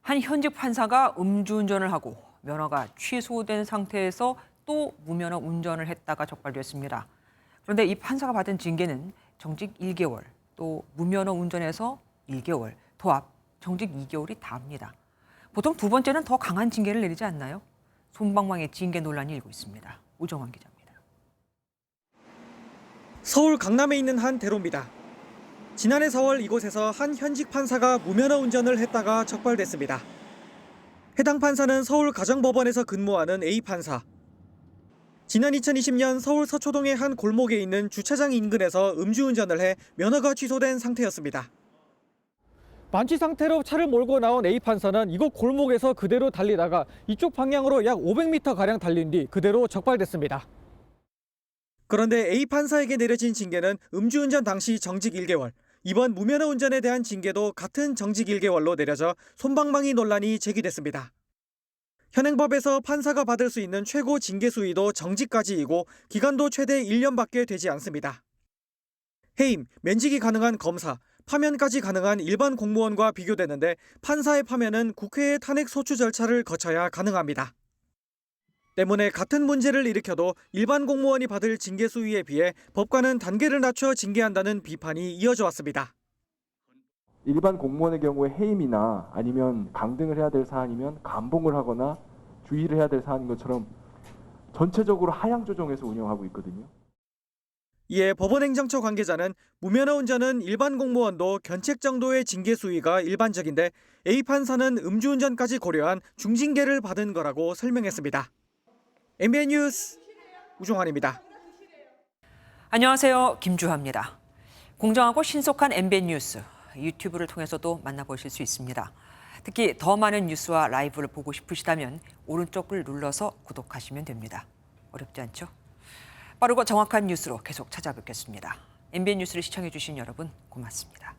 한 현직 판사가 음주운전을 하고 면허가 취소된 상태에서 또 무면허 운전을 했다가 적발됐습니다. 그런데 이 판사가 받은 징계는 정직 1개월, 또 무면허 운전에서 1개월, 도합 정직 2개월이 다입니다. 보통 두 번째는 더 강한 징계를 내리지 않나요? 솜방망의 징계 논란이 일고 있습니다. 우정환 기자입니다. 서울 강남에 있는 한 대로입니다. 지난해 4월 이곳에서 한 현직 판사가 무면허 운전을 했다가 적발됐습니다. 해당 판사는 서울 가정법원에서 근무하는 A 판사. 지난 2020년 서울 서초동의 한 골목에 있는 주차장 인근에서 음주운전을 해 면허가 취소된 상태였습니다. 만취 상태로 차를 몰고 나온 A 판사는 이곳 골목에서 그대로 달리다가 이쪽 방향으로 약 500m가량 달린 뒤 그대로 적발됐습니다. 그런데 A 판사에게 내려진 징계는 음주운전 당시 정직 1개월, 이번 무면허 운전에 대한 징계도 같은 정직 1개월로 내려져 솜방망이 논란이 제기됐습니다. 현행법에서 판사가 받을 수 있는 최고 징계 수위도 정직까지이고 기간도 최대 1년밖에 되지 않습니다. 해임, 면직이 가능한 검사, 파면까지 가능한 일반 공무원과 비교되는데 판사의 파면은 국회의 탄핵 소추 절차를 거쳐야 가능합니다. 때문에 같은 문제를 일으켜도 일반 공무원이 받을 징계 수위에 비해 법관은 단계를 낮춰 징계한다는 비판이 이어져 왔습니다. 일반 공무원의 경우에 해임이나 아니면 강등을 해야 될 사안이면 감봉을 하거나 주의를 해야 될 사안인 것처럼 전체적으로 하향 조정해서 운영하고 있거든요. 이에 법원행정처 관계자는 무면허 운전은 일반 공무원도 견책 정도의 징계 수위가 일반적인데 A 판사는 음주운전까지 고려한 중징계를 받은 거라고 설명했습니다. MBN 뉴스 우종환입니다. 안녕하세요. 김주하입니다. 공정하고 신속한 MBN 뉴스, 유튜브를 통해서도 만나보실 수 있습니다. 특히 더 많은 뉴스와 라이브를 보고 싶으시다면 오른쪽을 눌러서 구독하시면 됩니다. 어렵지 않죠? 빠르고 정확한 뉴스로 계속 찾아뵙겠습니다. MBN 뉴스를 시청해주신 여러분 고맙습니다.